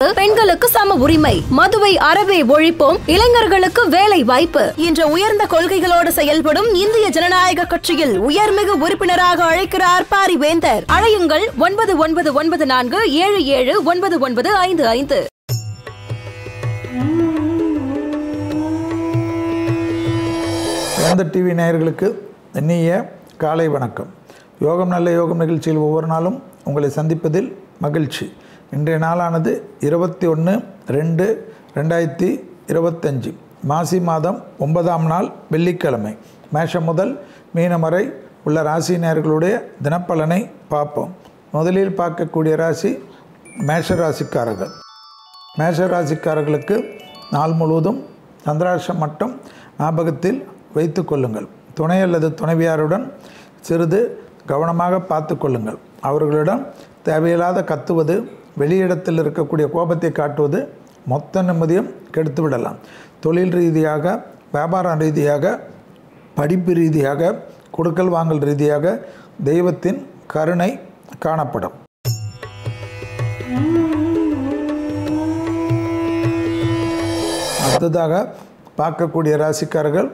பெண்களுக்கு சம உரிமை, மதுவை அறவே ஒழிப்போம், இளைஞர்களுக்கு வேலை வாய்ப்பு என்ற உயர்ந்த கொள்கைகளோடு செயல்படும் இந்திய ஜனநாயக கட்சியில் உயர்மிகு உறுப்பினராக அழைக்கிறார் பாரிவேந்தர். அழையுங்கள் 9914779955. வேந்தர் டிவி நேயர்களுக்கு இனிய காலை வணக்கம். யோகம் நல்ல யோகம் நிகழ்ச்சியில் ஒவ்வொரு நாளும் உங்களை சந்திப்பதில் மகிழ்ச்சி. இன்றைய நாளானது 21/2/2025 மாசி மாதம் 9ஆம் நாள் வெள்ளிக்கிழமை. மேஷம் முதல் மீனம் வரை உள்ள ராசி நேயர்களுடைய தினப்பலனை பார்ப்போம். முதலில் பார்க்கக்கூடிய ராசி மேஷ ராசிக்காரர்கள். மேஷ ராசிக்காரர்களுக்கு நாள் முழுவதும் சந்திராஷ்டம் மட்டும் ஞாபகத்தில் வைத்து கொள்ளுங்கள். துணை அல்லது துணைவியாருடன் சிறிது கவனமாக பார்த்து கொள்ளுங்கள். அவர்களிடம் தேவையில்லாத கத்துவது, வெளியிடத்தில் இருக்கக்கூடிய கோபத்தை காட்டுவது மொத்த நிம்மதியும் கெடுத்து விடலாம். தொழில் ரீதியாக, வியாபாரம் ரீதியாக, படிப்பு ரீதியாக, கொடுக்கல் வாங்கல் ரீதியாக தெய்வத்தின் கருணை காணப்படும். அடுத்ததாக பார்க்கக்கூடிய ராசிக்காரர்கள்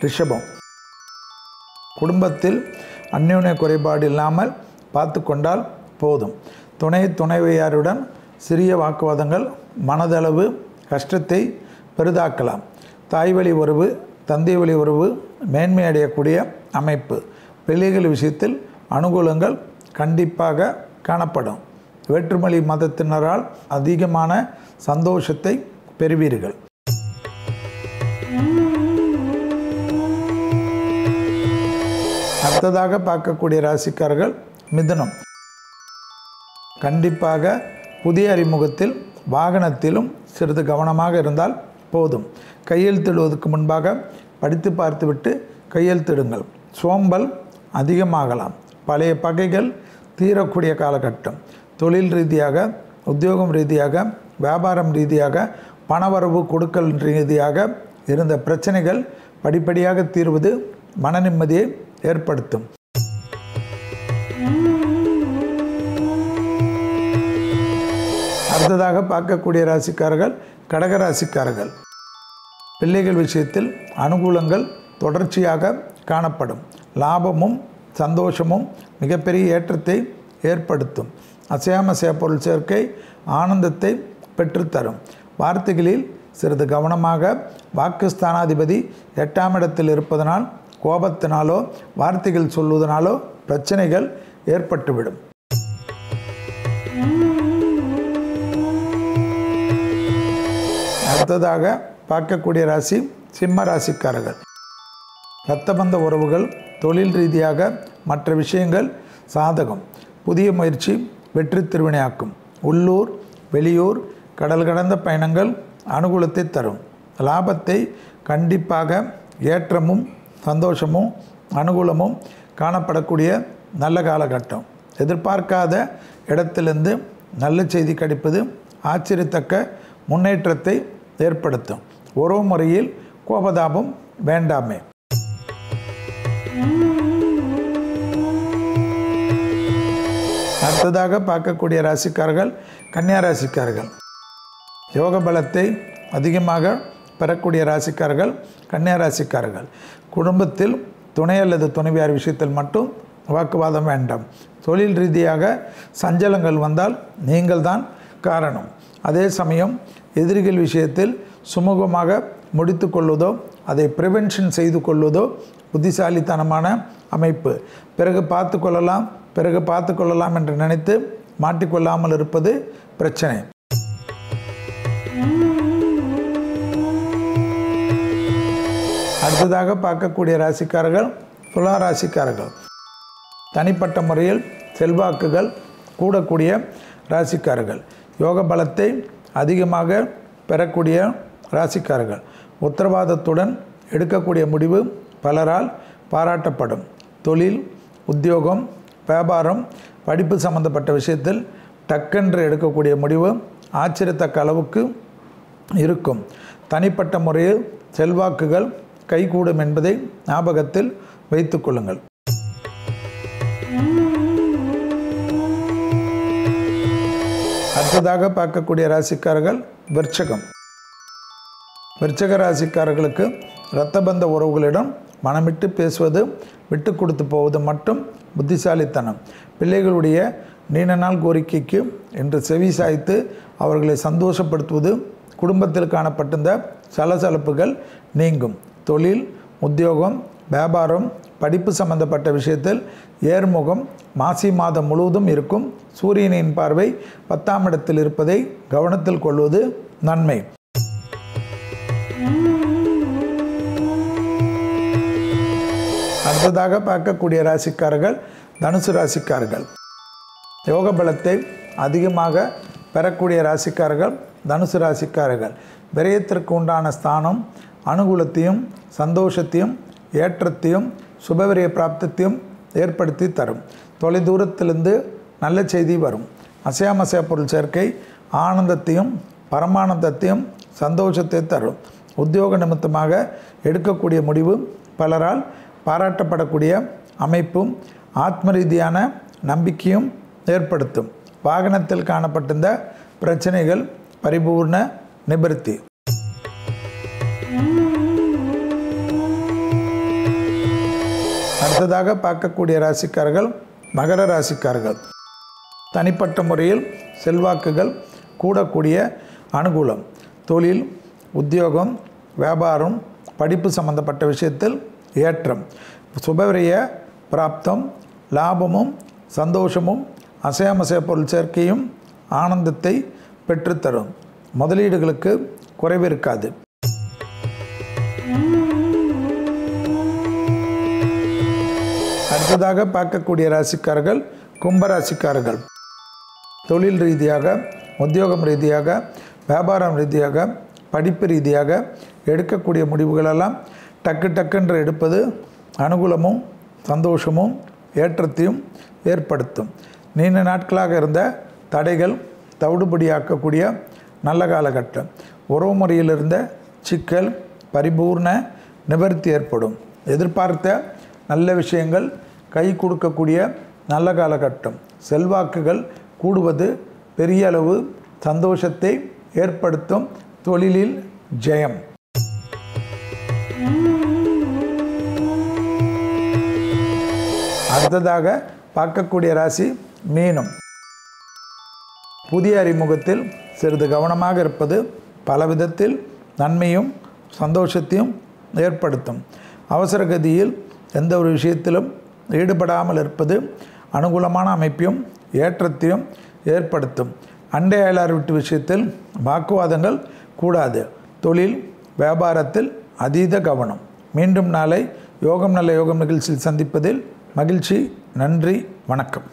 ரிஷபம். குடும்பத்தில் அந்யோன்ய குறைபாடு இல்லாமல் பார்த்து கொண்டால் போதும். துணைவியாருடன் சிறிய வாக்குவாதங்கள் மனதளவு கஷ்டத்தை பெரிதாக்கலாம். தாய் வழி உறவு, தந்தை வழி உறவு மேன்மை அடையக்கூடிய அமைப்பு. பிள்ளைகள் விஷயத்தில் அனுகூலங்கள் கண்டிப்பாக காணப்படும். வேற்றுமொழி மதத்தினரால் அதிகமான சந்தோஷத்தை பெறுவீர்கள். அடுத்ததாக பார்க்கக்கூடிய ராசிக்காரர்கள் மிதுனம். கண்டிப்பாக புதிய அறிமுகத்தில் வாகனத்திலும் சிறிது கவனமாக இருந்தால் போதும். கையெழுத்திடுவதற்கு முன்பாக படித்து பார்த்துவிட்டு கையெழுத்திடுங்கள். சோம்பல் அதிகமாகலாம். பழைய பகைகள் தீரக்கூடிய காலகட்டம். தொழில் ரீதியாக, உத்தியோகம் ரீதியாக, வியாபாரம் ரீதியாக, பணவரவு கொடுக்கல் ரீதியாக இருந்த பிரச்சனைகள் படிப்படியாக தீர்வது மன நிம்மதியை ஏற்படுத்தும். அடுத்ததாக பார்க்கக்கூடிய ராசிக்காரர்கள் கடக ராசிக்காரர்கள். பிள்ளைகள் விஷயத்தில் அனுகூலங்கள் தொடர்ச்சியாக காணப்படும். லாபமும் சந்தோஷமும் மிகப்பெரிய ஏற்றத்தை ஏற்படுத்தும். அசையாமசைய பொருள் சேர்க்கை ஆனந்தத்தை பெற்றுத்தரும். வார்த்தைகளில் சிறிது கவனமாக. வாக்குஸ்தானாதிபதி 8ஆம் இடத்தில் இருப்பதனால் கோபத்தினாலோ வார்த்தைகள் சொல்வதனாலோ பிரச்சனைகள் ஏற்பட்டுவிடும். அடுத்ததாக பார்க்கக்கூடிய ராசி சிம்ம ராசிக்காரர்கள். இரத்தபந்த உறவுகள், தொழில் ரீதியாக மற்ற விஷயங்கள் சாதகம். புதிய முயற்சி வெற்றி திருவினையாக்கும். உள்ளூர், வெளியூர், கடல் கடந்த பயணங்கள் அனுகூலத்தை தரும். லாபத்தை கண்டிப்பாக ஏற்றமும் சந்தோஷமும் அனுகூலமும் காணப்படக்கூடிய நல்ல காலகட்டம். எதிர்பார்க்காத இடத்திலிருந்து நல்ல செய்தி கிடைப்பது ஆச்சரியத்தக்க முன்னேற்றத்தை ஏற்படுத்தும். உறவு முறையில் கோபதாபம் வேண்டாமே. அடுத்ததாக பார்க்கக்கூடிய ராசிக்காரர்கள் கன்னியா ராசிக்காரர்கள். யோக பலத்தை அதிகமாக பெறக்கூடிய ராசிக்காரர்கள் கன்னியா ராசிக்காரர்கள். குடும்பத்தில் துணை அல்லது துணைவியார் விஷயத்தில் மட்டும் வாக்குவாதம் வேண்டாம். தொழில் ரீதியாக சஞ்சலங்கள் வந்தால் நீங்கள் தான் காரணம். அதே சமயம் எதிரிகள் விஷயத்தில் சுமூகமாக முடித்து கொள்வதோ, அதை ப்ரிவென்ஷன் செய்து கொள்வதோ புத்திசாலித்தனமான அமைப்பு. பிறகு பார்த்து கொள்ளலாம் என்று நினைத்து மாட்டிக்கொள்ளாமல் இருப்பது பிரச்சனை. அடுத்ததாக பார்க்கக்கூடிய ராசிக்காரர்கள் துலா ராசிக்காரர்கள். தனிப்பட்ட முறையில் செல்வாக்குகள் கூடக்கூடிய ராசிக்காரர்கள். யோக பலத்தை அதிகமாக பெறக்கூடிய ராசிக்காரர்கள். உத்தரவாதத்துடன் எடுக்கக்கூடிய முடிவு பலரால் பாராட்டப்படும். தொழில், உத்தியோகம், வியாபாரம், படிப்பு சம்பந்தப்பட்ட விஷயத்தில் டக்கென்று எடுக்கக்கூடிய முடிவு ஆச்சரியத்தக்க அளவுக்கு இருக்கும். தனிப்பட்ட முறையில் செல்வாக்குகள் கைகூடும் என்பதை ஞாபகத்தில் வைத்துக் கொள்ளுங்கள். அடுத்த அடுத்ததாக பார்க்கக்கூடிய ராசிக்காரர்கள் விருச்சகம். விருச்சக ராசிக்காரர்களுக்கு இரத்தபந்த உறவுகளிடம் மனமிட்டு பேசுவது, விட்டு கொடுத்து போவது மட்டும் புத்திசாலித்தனம். பிள்ளைகளுடைய நீண்ட நாள் கோரிக்கைக்கு இன்று செவி சாய்த்து அவர்களை சந்தோஷப்படுத்துவது குடும்பத்தில் காணப்பட்டிருந்த சலசலப்புகள் நீங்கும். தொழில், உத்தியோகம், வியாபாரம், படிப்பு சம்பந்தப்பட்ட விஷயத்தில் ஏர்முகம் மாசி மாதம் முழுவதும் இருக்கும். சூரியனின் பார்வை 10ஆம் இடத்தில் இருப்பதை கவனத்தில் கொள்வது நன்மை. அடுத்ததாக பார்க்கக்கூடிய ராசிக்காரர்கள் தனுசு ராசிக்காரர்கள். யோக பலத்தை அதிகமாக பெறக்கூடிய ராசிக்காரர்கள் தனுசு ராசிக்காரர்கள். விரயத்திற்கு உண்டான ஸ்தானம் அனுகூலத்தையும் சந்தோஷத்தையும் ஏற்றத்தையும் சுபவிரய பிராப்தத்தையும் ஏற்படுத்தி தரும். தொலைதூரத்திலிருந்து நல்ல செய்தி வரும். அசையாமசைய பொருள் சேர்க்கை ஆனந்தத்தையும் பரமானந்தத்தையும் சந்தோஷத்தை தரும். உத்தியோக நிமித்தமாக எடுக்கக்கூடிய முடிவு பலரால் பாராட்டப்படக்கூடிய அமைப்பும் ஆத்ம ரீதியான நம்பிக்கையும் ஏற்படுத்தும். வாகனத்தில் காணப்பட்டிருந்த பிரச்சனைகள் பரிபூர்ண நிவர்த்தி. அடுத்ததாக பார்க்கக்கூடிய ராசிக்காரர்கள் மகர ராசிக்காரர்கள். தனிப்பட்ட முறையில் செல்வாக்குகள் கூடக்கூடிய அனுகூலம். தொழில், உத்தியோகம், வியாபாரம், படிப்பு சம்பந்தப்பட்ட விஷயத்தில் ஏற்றம். சுபவிரய பிராப்தம், லாபமும் சந்தோஷமும் அசையாமசைய பொருள் சேர்க்கையும் ஆனந்தத்தை பெற்றுத்தரும். முதலீடுகளுக்கு குறைவிருக்காது. அடுத்ததாக பார்க்கக்கூடிய ராசிக்காரர்கள் கும்பராசிக்காரர்கள். தொழில் ரீதியாக, உத்தியோகம் ரீதியாக, வியாபாரம் ரீதியாக, படிப்பு ரீதியாக எடுக்கக்கூடிய முடிவுகளெல்லாம் டக்கு டக்குன்று எடுப்பது அனுகூலமும் சந்தோஷமும் ஏற்றத்தையும் ஏற்படுத்தும். நீண்ட நாட்களாக இருந்த தடைகள் தவிடுபடியாக்கக்கூடிய நல்ல காலகட்டம். உறவு முறையில் இருந்த சிக்கல் பரிபூர்ண நிவர்த்தி ஏற்படும். எதிர்பார்த்த நல்ல விஷயங்கள் கை கொடுக்கக்கூடிய நல்ல காலகட்டம். செல்வாக்குகள் கூடுவது பெரிய அளவு சந்தோஷத்தை ஏற்படுத்தும். தொழிலில் ஜெயம். அடுத்ததாக பார்க்கக்கூடிய ராசி மீனம். புதிய அறிமுகத்தில் சிறிது கவனமாக இருப்பது பலவிதத்தில் நன்மையும் சந்தோஷத்தையும் ஏற்படுத்தும். அவசரகதியில் எந்த ஒரு விஷயத்திலும் ஈடுபடாமல் இருப்பது அனுகூலமான அமைப்பையும் ஏற்றத்தையும் ஏற்படுத்தும். அண்டை அயலார் வீட்டு விஷயத்தில் வாக்குவாதங்கள் கூடாது. தொழில் வியாபாரத்தில் அதீத கவனம். மீண்டும் நாளை யோகம் நல்ல யோகம் நிகழ்ச்சியில் சந்திப்பதில் மகிழ்ச்சி. நன்றி, வணக்கம்.